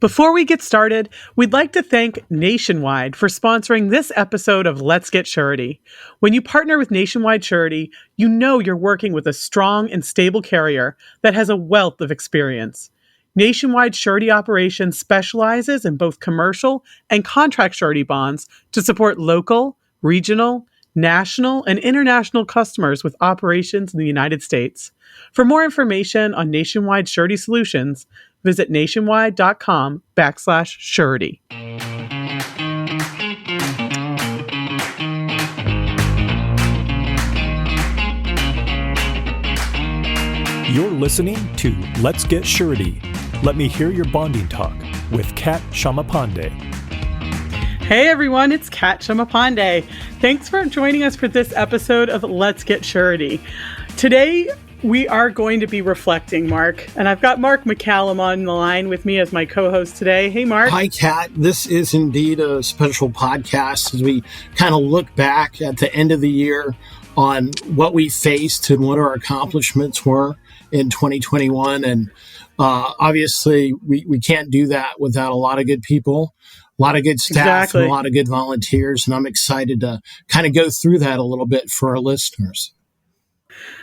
Before we get started, we'd like to thank Nationwide for sponsoring this episode of Let's Get Surety. When you partner with Nationwide Surety, you know you're working with a strong and stable carrier that has a wealth of experience. Nationwide Surety Operations specializes in both commercial and contract surety bonds to support local, regional, national, and international customers with operations in the United States. For more information on Nationwide Surety Solutions, visit nationwide.com/surety. You're listening to Let's Get Surety. Let me hear your bonding talk with Kat Shamapande. Hey everyone, it's Kat Shamapande. Thanks for joining us for this episode of Let's Get Surety. Today, we are going to be reflecting, Mark, and I've got Mark McCallum on the line with me as my co-host today. Hey, Mark. Hi, Kat. This is indeed a special podcast as we kind of look back at the end of the year on what we faced and what our accomplishments were in 2021. And obviously, we can't do that without a lot of good people, a lot of good staff, and a lot of good volunteers. And I'm excited to kind of go through that a little bit for our listeners.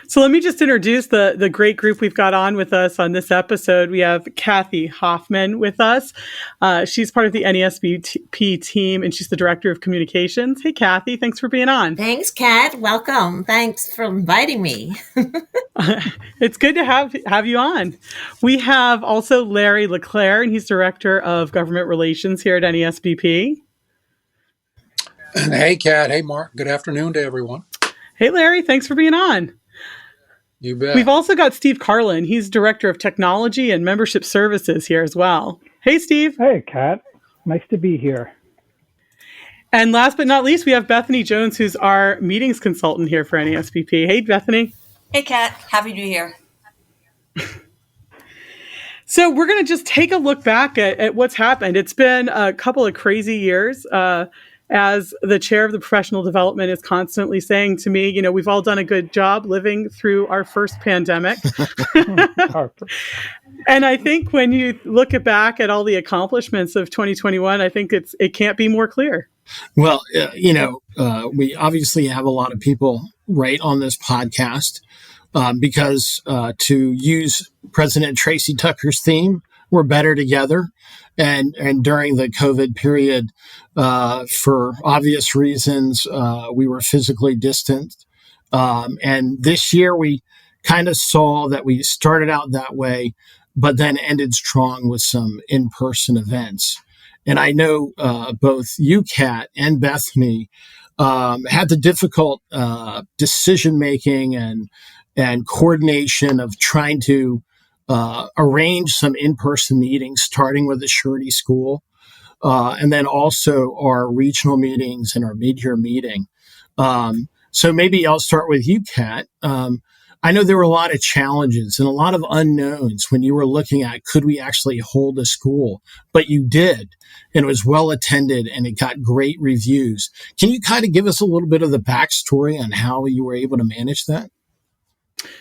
So let me just introduce the great group we've got on with us on this episode. We have Kathy Hoffman with us. She's part of the NASBP team, and she's the Director of Communications. Hey, Kathy, thanks for being on. Thanks, Kat. Welcome. Thanks for inviting me. It's good to have you on. We have also Larry LeClaire, and he's Director of Government Relations here at NASBP. Hey, Kat. Hey, Mark. Good afternoon to everyone. Hey, Larry. Thanks for being on. You bet. We've also got Steve Carlin. He's Director of Technology and Membership Services here as well. Hey, Steve. Hey, Kat. Nice to be here. And last but not least, we have Bethany Jones, who's our meetings consultant here for NASBP. Hey, Bethany. Hey, Kat. Happy to be here. So we're going to just take a look back at what's happened. It's been a couple of crazy years. As the chair of the professional development is constantly saying to me, you know, we've all done a good job living through our first pandemic. And I think when you look back at all the accomplishments of 2021, I think it can't be more clear. Well, we obviously have a lot of people right on this podcast because to use President Tracy Tucker's theme, we're better together. And during the COVID period, for obvious reasons, we were physically distant. And this year we kind of saw that we started out that way, but then ended strong with some in-person events. And I know both you, Kat, and Bethany had the difficult decision-making and coordination of trying to arrange some in-person meetings, starting with the Surety School, and then also our regional meetings and our mid-year meeting. So maybe I'll start with you, Kat. I know there were a lot of challenges and a lot of unknowns when you were looking at, could we actually hold a school? But you did, and it was well attended, and it got great reviews. Can you kind of give us a little bit of the backstory on how you were able to manage that?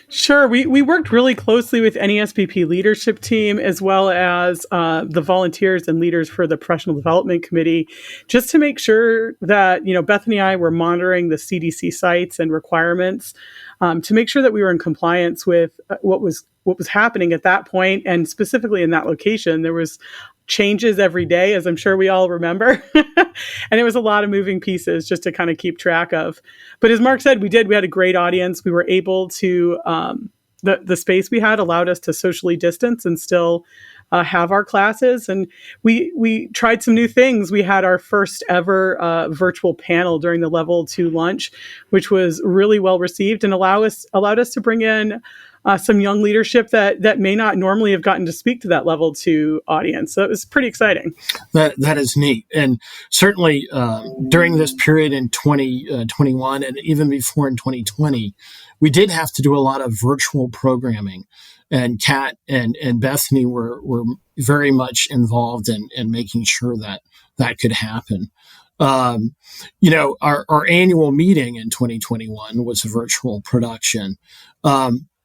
Sure. We worked really closely with NASBP leadership team as well as the volunteers and leaders for the Professional Development Committee, just to make sure that, you know, Bethany and I were monitoring the CDC sites and requirements to make sure that we were in compliance with what was happening at that point, and specifically in that location. There was changes every day, as I'm sure we all remember. And it was a lot of moving pieces just to kind of keep track of. But as Mark said, we had a great audience. We were able to, the space we had allowed us to socially distance and still have our classes. And we tried some new things. We had our first ever virtual panel during the Level 2 lunch, which was really well received and allowed us to bring in some young leadership that may not normally have gotten to speak to that Level 2 audience. So it was pretty exciting. That is neat. And certainly during this period in 2021 and even before in 2020, we did have to do a lot of virtual programming. And Kat and Bethany were very much involved in making sure that could happen. Our annual meeting in 2021 was a virtual production.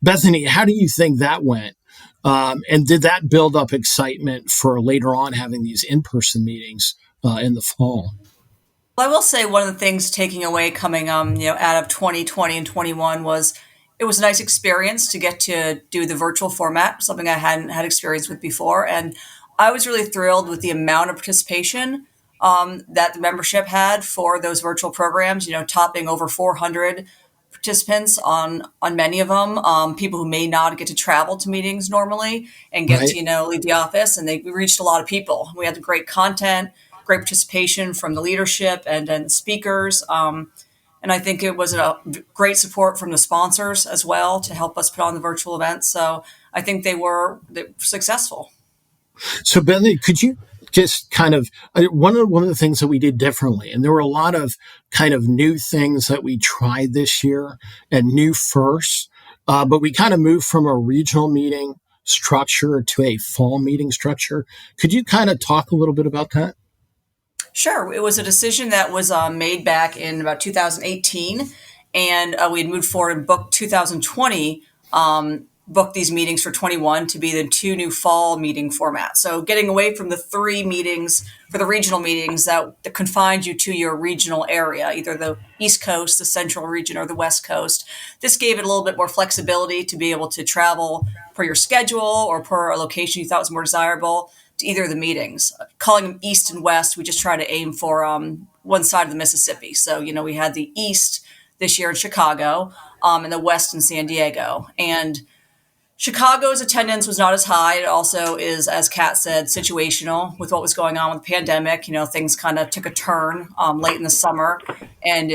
Bethany, how do you think that went And did that build up excitement for later on having these in-person meetings in the fall? Well, I will say one of the things taking away coming out of 2020 and 21 was it was a nice experience to get to do the virtual format, something I hadn't had experience with before, and I was really thrilled with the amount of participation that the membership had for those virtual programs. Topping over 400 participants on many of them. People who may not get to travel to meetings normally and get Right. to leave the office, and we reached a lot of people. We had great content, great participation from the leadership and speakers. And I think it was a great support from the sponsors as well to help us put on the virtual event. So I think they were successful. So, Bentley, could you just kind of one of the things that we did differently, and there were a lot of kind of new things that we tried this year and new firsts, but we kind of moved from a regional meeting structure to a fall meeting structure. Could you kind of talk a little bit about that? Sure. It was a decision that was made back in about 2018, and we had moved forward and booked 2020, booked these meetings for 21 to be the 2 new fall meeting formats. So getting away from the 3 meetings for the regional meetings that confined you to your regional area, either the East Coast, the Central region, or the West Coast. This gave it a little bit more flexibility to be able to travel per your schedule or per a location you thought was more desirable to either of the meetings. Calling them East and West, we just try to aim for one side of the Mississippi. So, we had the East this year in Chicago and the West in San Diego. And Chicago's attendance was not as high. It also is, as Kat said, situational with what was going on with the pandemic. Things kind of took a turn late in the summer, and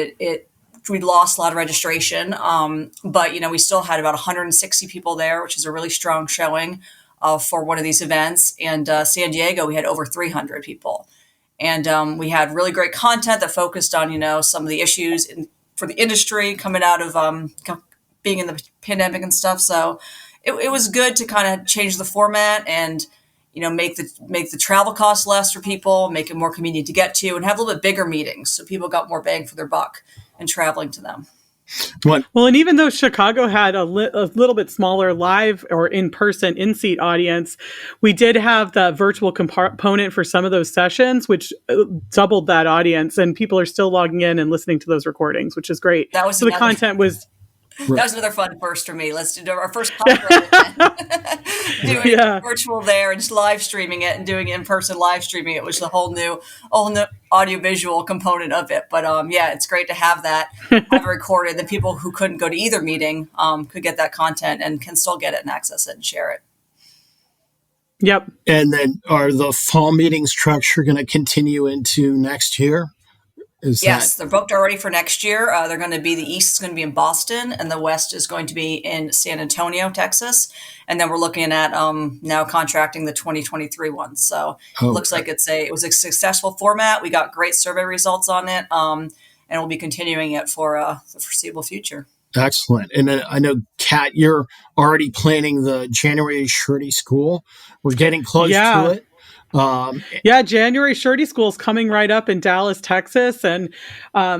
we lost a lot of registration. But, we still had about 160 people there, which is a really strong showing for one of these events. And San Diego, we had over 300 people. And we had really great content that focused on, some of the issues for the industry coming out of being in the pandemic and stuff. So it was good to kind of change the format and, make the travel costs less for people, make it more convenient to get to, and have a little bit bigger meetings so people got more bang for their buck in traveling to them. What? Well, and even though Chicago had a little bit smaller live or in-person in-seat audience, we did have the virtual component for some of those sessions, which doubled that audience, and people are still logging in and listening to those recordings, which is great. That was so the content was... That was another fun first for me. Let's do our first conference doing virtual there and just live streaming it and doing in-person live streaming it, which is a whole new audiovisual component of it. But it's great to have that have recorded. The people who couldn't go to either meeting could get that content and can still get it and access it and share it. Yep. And then are the fall meeting structure going to continue into next year? Yes, they're booked already for next year. They're going to be, the East is going to be in Boston, and the West is going to be in San Antonio, Texas. And then we're looking at now contracting the 2023 one. So it looks like it was a successful format. We got great survey results on it, and we'll be continuing it for the foreseeable future. Excellent. And then I know, Kat, you're already planning the January Surety School. We're getting close to it. January Surety School is coming right up in Dallas, Texas, and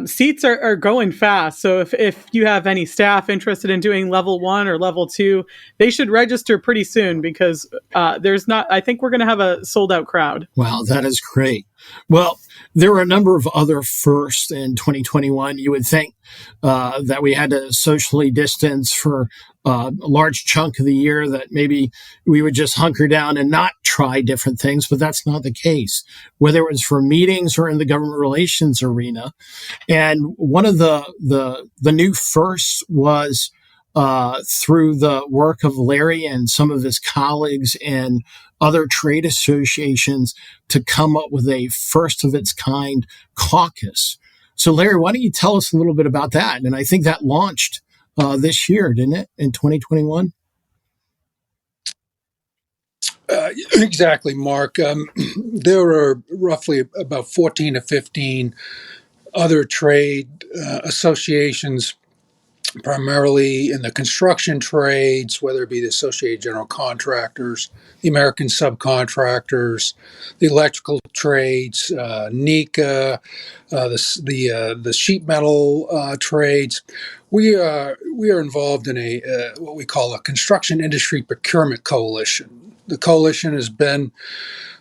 seats are going fast. So if you have any staff interested in doing level 1 or level 2, they should register pretty soon because I think we're going to have a sold out crowd. Wow, that is great. Well, there were a number of other firsts in 2021. You would think that we had to socially distance for a large chunk of the year, that maybe we would just hunker down and not try different things, but that's not the case, whether it was for meetings or in the government relations arena. And one of the new firsts was through the work of Larry and some of his colleagues and other trade associations to come up with a first of its kind caucus. So Larry, why don't you tell us a little bit about that? And I think that launched this year, didn't it, in 2021? Exactly, Mark. There are roughly about 14 to 15 other trade associations primarily in the construction trades, whether it be the Associated General Contractors, the American Subcontractors, the electrical trades, NECA, the sheet metal trades. We are involved in a what we call a construction industry procurement coalition. The coalition has been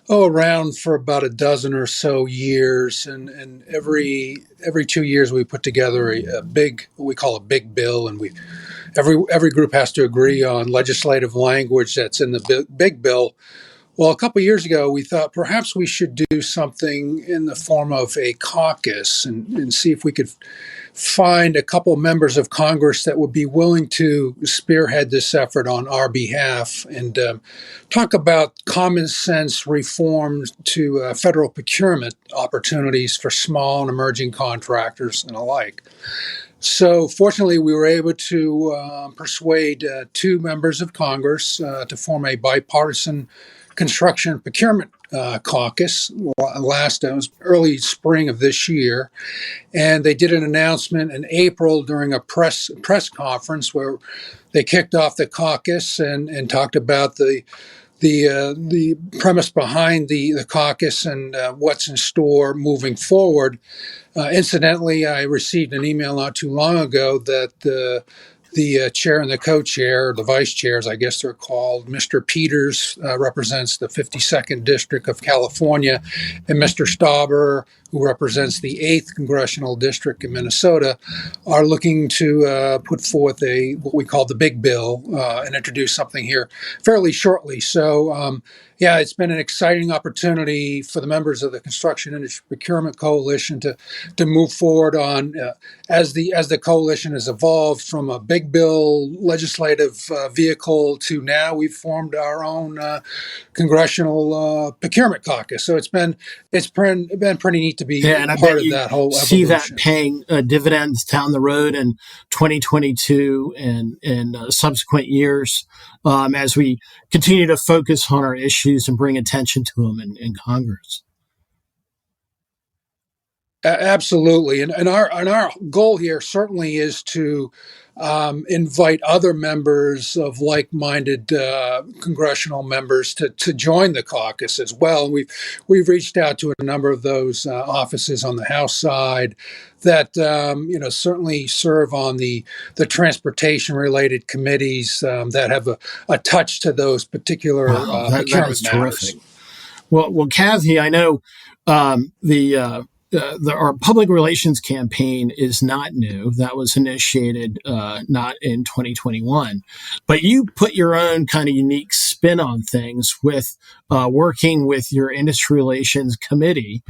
around for about a dozen or so years, and every 2 years we put together a big, what we call a big bill, and we every group has to agree on legislative language that's in the big bill. Well, a couple of years ago, we thought perhaps we should do something in the form of a caucus and see if we could find a couple members of Congress that would be willing to spearhead this effort on our behalf and talk about common sense reforms to federal procurement opportunities for small and emerging contractors and alike. So, fortunately, we were able to persuade two members of Congress to form a bipartisan construction procurement caucus last it was early spring of this year, and they did an announcement in April during a press conference where they kicked off the caucus and talked about the premise behind the caucus and what's in store moving forward. Incidentally, I received an email not too long ago that the chair and the co-chair, the vice chairs, I guess they're called, Mr. Peters represents the 52nd District of California, and Mr. Stauber, who represents the 8th Congressional District in Minnesota, are looking to put forth what we call the big bill and introduce something here fairly shortly. So, yeah, it's been an exciting opportunity for the members of the Construction Industry Procurement Coalition to move forward on as the coalition has evolved from a big bill legislative vehicle to now we've formed our own congressional procurement caucus. So it's been pretty neat to be and I part bet of you that whole see evolution. that paying dividends down the road in 2022 and subsequent years as we continue to focus on our issues and bring attention to them in Congress. Absolutely, and our goal here certainly is to invite other members of like-minded congressional members to join the caucus as well. And we've reached out to a number of those offices on the House side that certainly serve on the transportation-related committees that have a touch to those particular procurement that is matters. terrific. Well, Kathy, I know our public relations campaign is not new. That was initiated not in 2021, but you put your own kind of unique spin on things with working with your industry relations committee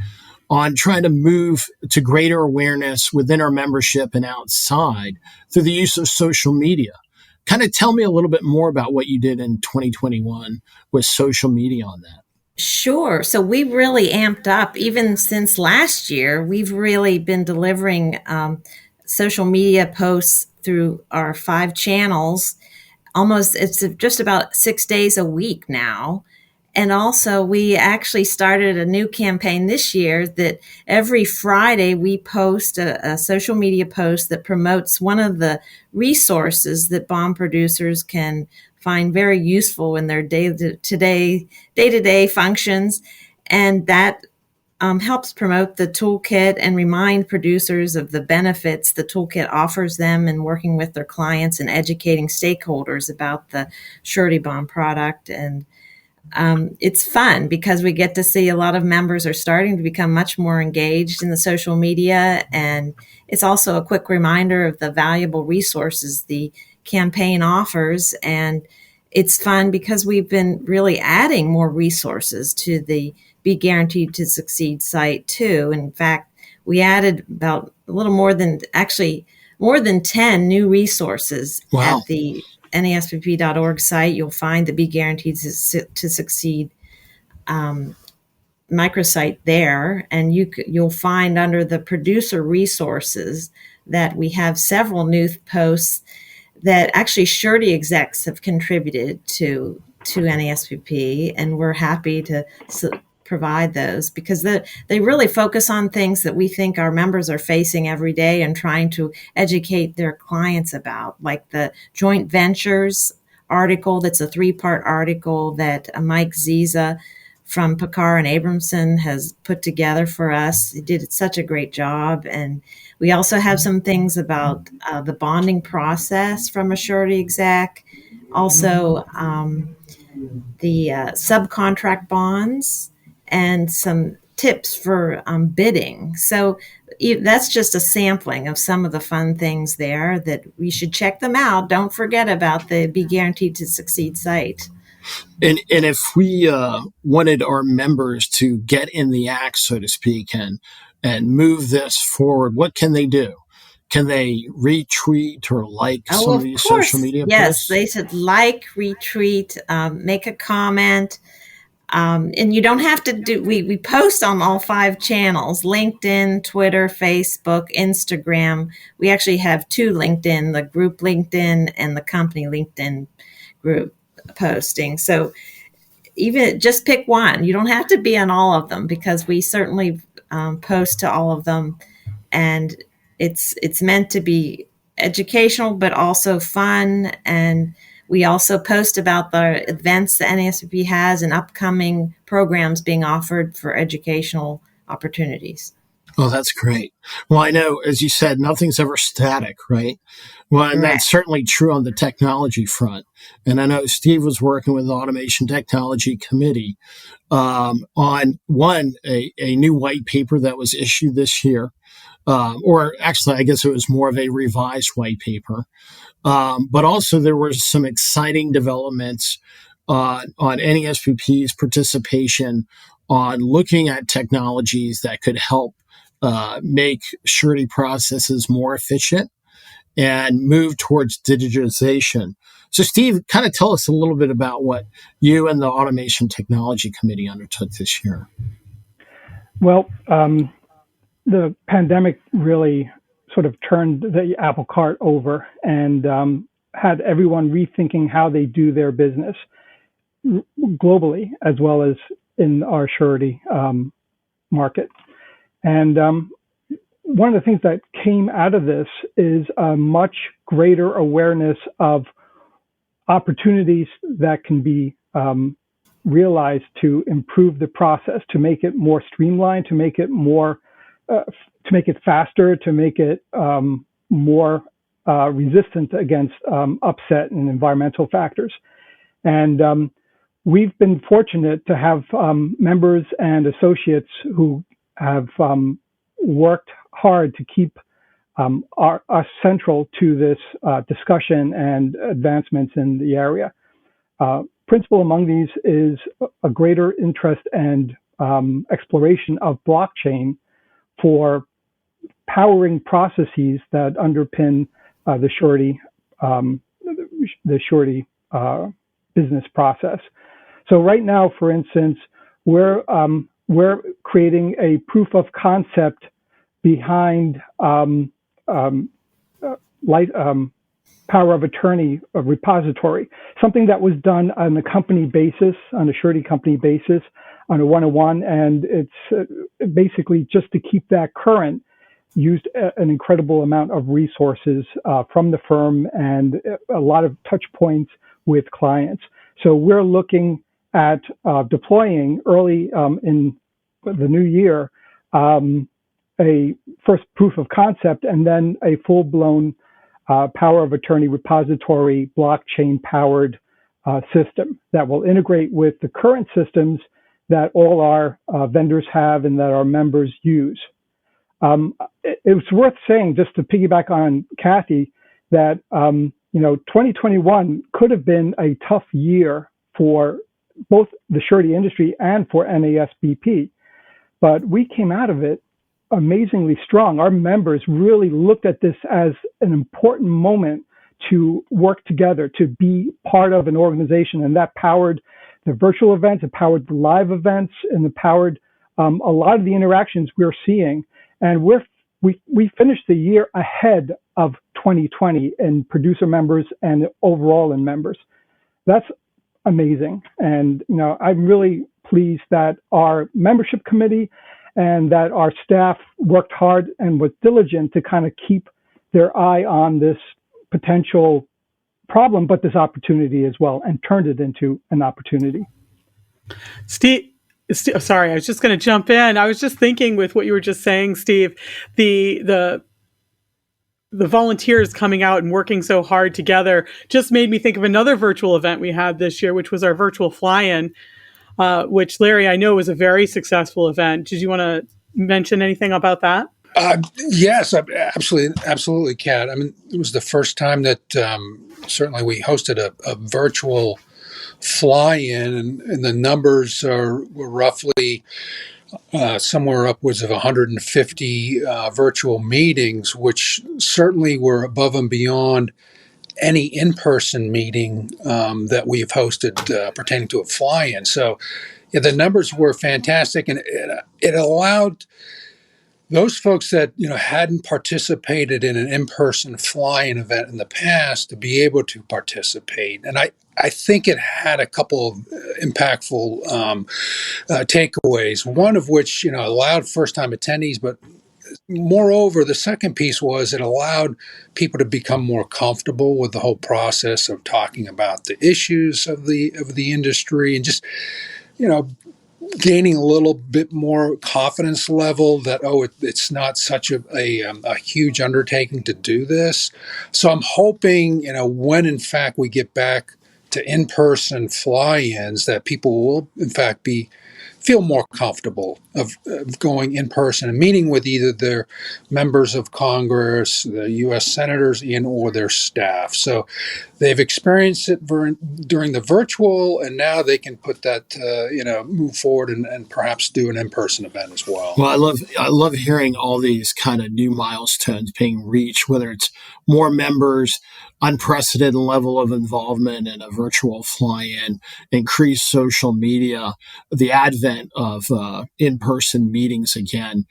on trying to move to greater awareness within our membership and outside through the use of social media. Kind of tell me a little bit more about what you did in 2021 with social media on that. Sure. So we really amped up. Even since last year, we've really been delivering social media posts through our 5 channels. It's just about 6 days a week now. And also, we actually started a new campaign this year that every Friday we post a social media post that promotes one of the resources that bomb producers can find very useful in their day-to-day functions. And that helps promote the toolkit and remind producers of the benefits the toolkit offers them in working with their clients and educating stakeholders about the surety bond product. And it's fun because we get to see a lot of members are starting to become much more engaged in the social media. And it's also a quick reminder of the valuable resources the campaign offers. And it's fun because we've been really adding more resources to the Be Guaranteed to Succeed site too. In fact, we added about a little more than 10 new resources. Wow. At the NASBP.org site. You'll find the Be Guaranteed to Succeed microsite there, and you'll find under the producer resources that we have several new posts that actually surety execs have contributed to NASBP, and we're happy to provide those, because they really focus on things that we think our members are facing every day and trying to educate their clients about, like the joint ventures article. That's a 3-part article that Mike Ziza from Picard and Abramson has put together for us. He did such a great job. And we also have some things about the bonding process from a surety exec. Also, the subcontract bonds and some tips for bidding. So that's just a sampling of some of the fun things there that we should check them out. Don't forget about the Be Guaranteed to Succeed site. And if we wanted our members to get in the act, so to speak, and move this forward, what can they do? Can they retweet or like some of these social media posts? Yes, they should like, retweet, make a comment. And you don't have to do, we post on all 5 channels: LinkedIn, Twitter, Facebook, Instagram. We actually have 2 LinkedIn, the group LinkedIn and the company LinkedIn group posting. So even just pick one. You don't have to be on all of them, because we certainly post to all of them. And it's meant to be educational, but also fun. And we also post about the events the NASBP has and upcoming programs being offered for educational opportunities. Oh, that's great. Well, I know, as you said, nothing's ever static, right? Well, and that's certainly true on the technology front. And I know Steve was working with the Automation Technology Committee on a new white paper that was issued this year. Or actually, I guess it was more of a revised white paper. But also there were some exciting developments on NASBP's participation on looking at technologies that could help make surety processes more efficient and move towards digitization. So, Steve, kind of tell us a little bit about what you and the Automation Technology Committee undertook this year. Well, the pandemic really sort of turned the apple cart over and had everyone rethinking how they do their business globally, as well as in our surety market. And one of the things that came out of this is a much greater awareness of opportunities that can be realized to improve the process, to make it more streamlined, to make it more, to make it faster, to make it more resistant against upset and environmental factors. And we've been fortunate to have members and associates who have worked hard to keep us central to this discussion and advancements in the area. Principal among these is a greater interest and exploration of blockchain for powering processes that underpin the surety business process. So right now, for instance, we're creating a proof of concept behind power of attorney repository, something that was done on a company basis, on a surety company basis, on a 101, and it's basically just to keep that current, used an incredible amount of resources from the firm and a lot of touch points with clients. So we're looking at deploying early in the new year a first proof of concept and then a full-blown power of attorney repository blockchain-powered system that will integrate with the current systems that all our vendors have and that our members use. It's worth saying, just to piggyback on Kathy, that 2021 could have been a tough year for both the surety industry and for NASBP, but we came out of it amazingly strong. Our members really looked at this as an important moment to work together, to be part of an organization, and that powered the virtual events, it powered the live events, and it powered a lot of the interactions we're seeing. And we finished the year ahead of 2020 in producer members and overall in members. That's amazing. And I'm really pleased that our membership committee and that our staff worked hard and was diligent to kind of keep their eye on this potential problem, but this opportunity as well, and turned it into an opportunity. Steve, sorry, I was just going to jump in. I was just thinking with what you were just saying, Steve, the volunteers coming out and working so hard together just made me think of another virtual event we had this year, which was our virtual fly-in, which, Larry, I know was a very successful event. Did you want to mention anything about that? Yes, absolutely, Kat. I mean, it was the first time that certainly we hosted a virtual fly-in, and the numbers were roughly somewhere upwards of 150 virtual meetings, which certainly were above and beyond any in-person meeting that we've hosted pertaining to a fly-in. So yeah, the numbers were fantastic, and it allowed those folks that hadn't participated in an in-person fly-in event in the past to be able to participate. And I think it had a couple of impactful takeaways, one of which allowed first-time attendees, but moreover, the second piece was it allowed people to become more comfortable with the whole process of talking about the issues of the industry, and just gaining a little bit more confidence level that it's not such a huge undertaking to do this. So I'm hoping when in fact we get back to in-person fly-ins, that people will in fact feel more comfortable of going in person and meeting with either their members of Congress, the U.S. senators, or their staff. So they've experienced it during the virtual, and now they can put that, move forward and perhaps do an in-person event as well. Well, I love hearing all these kind of new milestones being reached, whether it's more members, unprecedented level of involvement in a virtual fly-in, increased social media, the advent of in-person meetings again.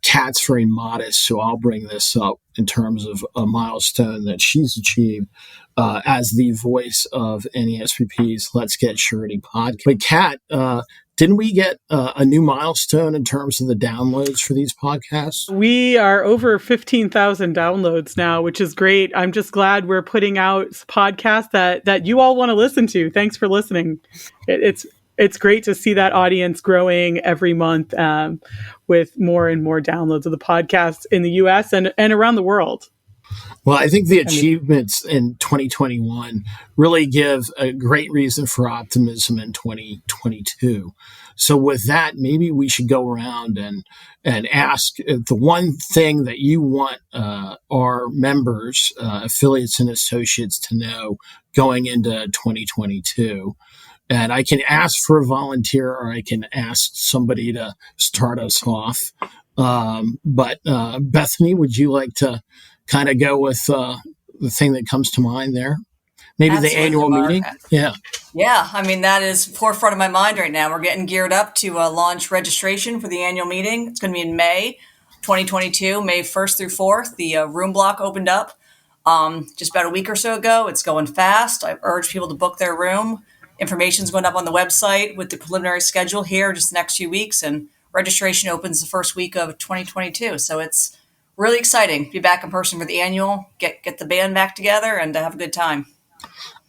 Kat's very modest, so I'll bring this up in terms of a milestone that she's achieved as the voice of NASBP's Let's Get Surety podcast. But Kat, didn't we get a new milestone in terms of the downloads for these podcasts? We are over 15,000 downloads now, which is great. I'm just glad we're putting out podcasts that you all want to listen to. Thanks for listening. It's great to see that audience growing every month with more and more downloads of the podcast in the U.S. and around the world. Well, I think the achievements in 2021 really give a great reason for optimism in 2022. So with that, maybe we should go around and ask the one thing that you want our members, affiliates and associates to know going into 2022. And I can ask for a volunteer, or I can ask somebody to start us off. But Bethany, would you like to kind of go with the thing that comes to mind there? Maybe Absolutely, the annual Mark. meeting? Yeah. Yeah, I mean, that is forefront of my mind right now. We're getting geared up to launch registration for the annual meeting. It's going to be in May 2022, May 1st through 4th. The room block opened up just about a week or so ago. It's going fast. I urge people to book their room. Information's going up on the website with the preliminary schedule here just the next few weeks, and registration opens the first week of 2022. So it's really exciting to be back in person for the annual, get the band back together, and to have a good time.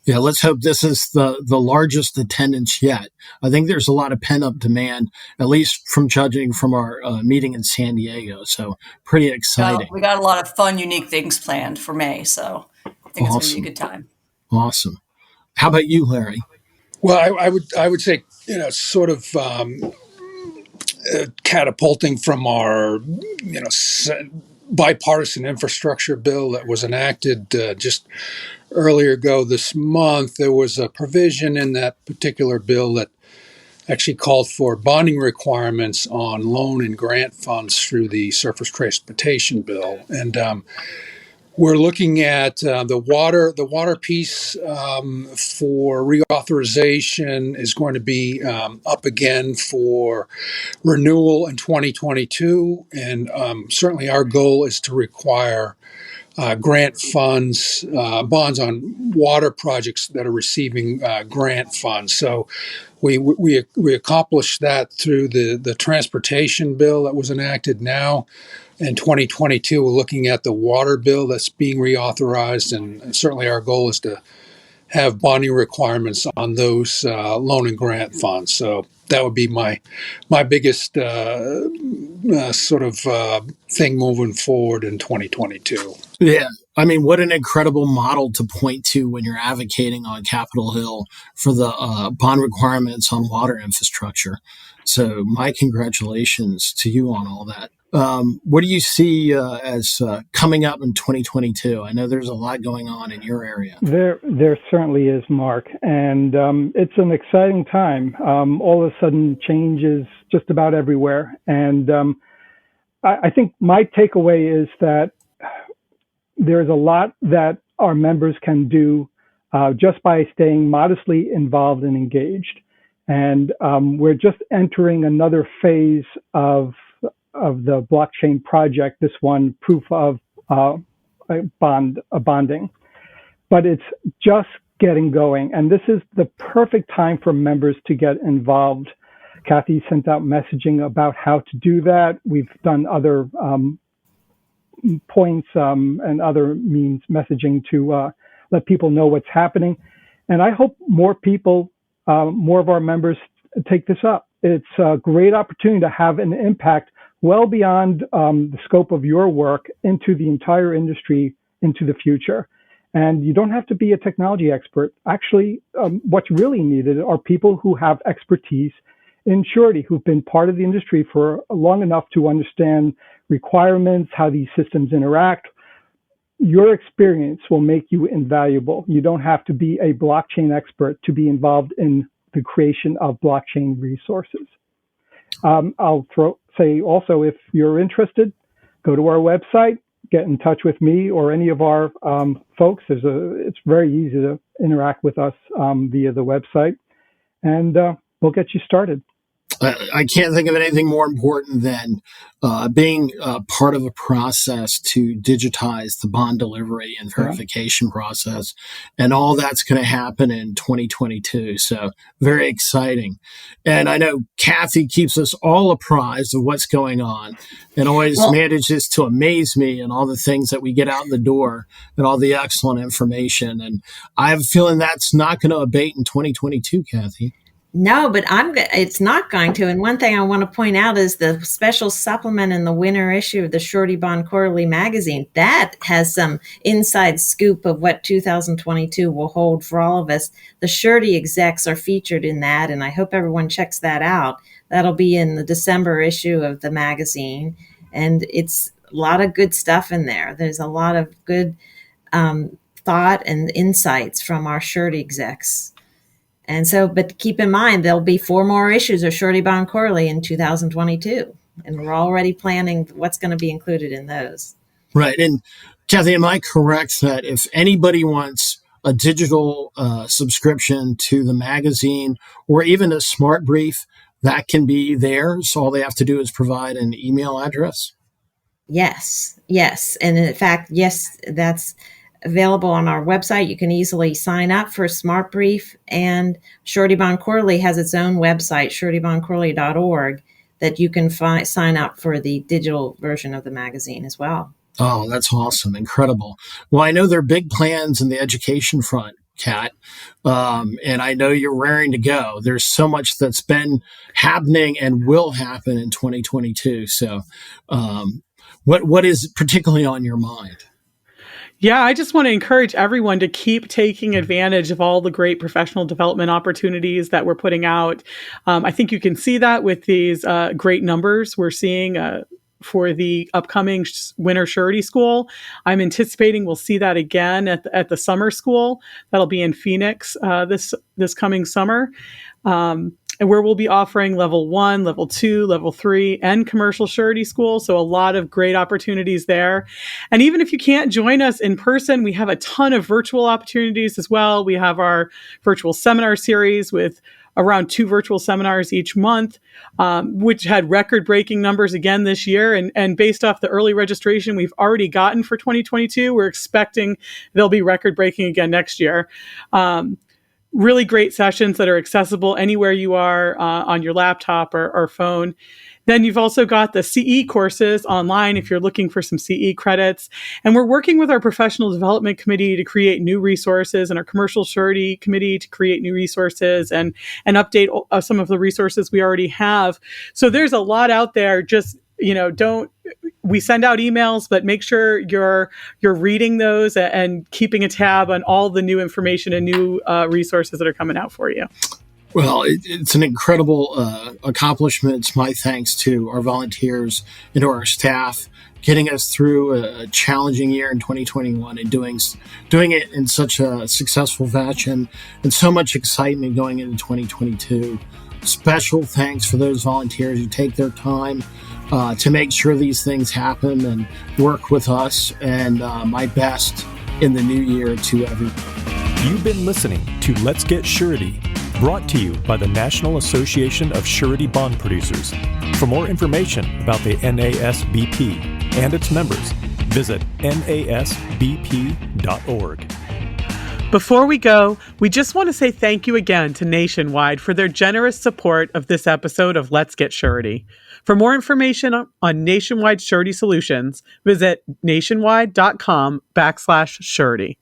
Yeah, let's hope this is the largest attendance yet. I think there's a lot of pent-up demand, at least from judging from our meeting in San Diego. So pretty exciting. We got a lot of fun, unique things planned for May, so I think It's going to be a good time. Awesome. How about you, Larry? Well, I would say sort of catapulting from our bipartisan infrastructure bill that was enacted just earlier ago this month. There was a provision in that particular bill that actually called for bonding requirements on loan and grant funds through the surface transportation bill, and we're looking at the water piece for reauthorization is going to be up again for renewal in 2022, and certainly our goal is to require grant funds, bonds on water projects that are receiving grant funds. So we accomplished that through the transportation bill that was enacted now. In 2022, we're looking at the water bill that's being reauthorized, and certainly our goal is to have bonding requirements on those loan and grant funds. So that would be my biggest sort of thing moving forward in 2022. Yeah. I mean, what an incredible model to point to when you're advocating on Capitol Hill for the bond requirements on water infrastructure. So my congratulations to you on all that. What do you see as coming up in 2022? I know there's a lot going on in your area. There certainly is, Mark, and it's an exciting time. All of a sudden, change is just about everywhere, and I think my takeaway is that there's a lot that our members can do just by staying modestly involved and engaged, and we're just entering another phase of the blockchain project. This one, proof of bonding. But it's just getting going. And this is the perfect time for members to get involved. Kathy sent out messaging about how to do that. We've done other points and other means messaging to let people know what's happening. And I hope more people, more of our members take this up. It's a great opportunity to have an impact well beyond the scope of your work into the entire industry into the future. And you don't have to be a technology expert. Actually, what's really needed are people who have expertise in surety, who've been part of the industry for long enough to understand requirements, how these systems interact. Your experience will make you invaluable. You don't have to be a blockchain expert to be involved in the creation of blockchain resources. I'll say also, if you're interested, go to our website, get in touch with me or any of our folks. It's very easy to interact with us via the website, and we'll get you started. I can't think of anything more important than being part of a process to digitize the bond delivery and verification process. And all that's going to happen in 2022. So very exciting. And I know Kathy keeps us all apprised of what's going on and always manages to amaze me and all the things that we get out the door and all the excellent information. And I have a feeling that's not going to abate in 2022, Kathy. No, but it's not going to. And one thing I want to point out is the special supplement in the winter issue of the Surety Bond Quarterly magazine. That has some inside scoop of what 2022 will hold for all of us. The surety execs are featured in that, and I hope everyone checks that out. That'll be in the December issue of the magazine, and it's a lot of good stuff in there. There's a lot of good thought and insights from our surety execs. And so, but keep in mind, there'll be 4 more issues of Surety Bond Quarterly in 2022. And we're already planning what's going to be included in those. Right. And Kathy, am I correct that if anybody wants a digital subscription to the magazine or even a smart brief, that can be theirs? So all they have to do is provide an email address? Yes. And in fact, yes, that's available on our website. You can easily sign up for a Smart Brief, and Surety Bond Quarterly has its own website, suretybondquarterly.org, that you can sign up for the digital version of the magazine as well. Oh, that's awesome. Incredible. Well, I know there are big plans in the education front, Kat, and I know you're raring to go. There's so much that's been happening and will happen in 2022. So what is particularly on your mind? Yeah, I just want to encourage everyone to keep taking advantage of all the great professional development opportunities that we're putting out. I think you can see that with these great numbers we're seeing for the upcoming Winter Surety School. I'm anticipating we'll see that again at the summer school. That'll be in Phoenix this coming summer. And where we'll be offering level 1, level 2, level 3, and commercial surety school. So a lot of great opportunities there. And even if you can't join us in person, we have a ton of virtual opportunities as well. We have our virtual seminar series with around 2 virtual seminars each month, which had record-breaking numbers again this year. And based off the early registration we've already gotten for 2022, we're expecting they'll be record-breaking again next year. Really great sessions that are accessible anywhere you are on your laptop or phone. Then you've also got the CE courses online if you're looking for some CE credits. And we're working with our professional development committee to create new resources and our commercial surety committee to create new resources and update some of the resources we already have. So there's a lot out there. Just, we send out emails, but make sure you're reading those and keeping a tab on all the new information and new resources that are coming out for you. Well, it's an incredible accomplishment. It's my thanks to our volunteers and to our staff getting us through a challenging year in 2021 and doing it in such a successful fashion and so much excitement going into 2022. Special thanks for those volunteers who take their time to make sure these things happen and work with us. And my best in the new year to everyone. You've been listening to Let's Get Surety, brought to you by the National Association of Surety Bond Producers. For more information about the NASBP and its members, visit nasbp.org. Before we go, we just want to say thank you again to Nationwide for their generous support of this episode of Let's Get Surety. For more information on Nationwide Surety Solutions, visit nationwide.com/surety.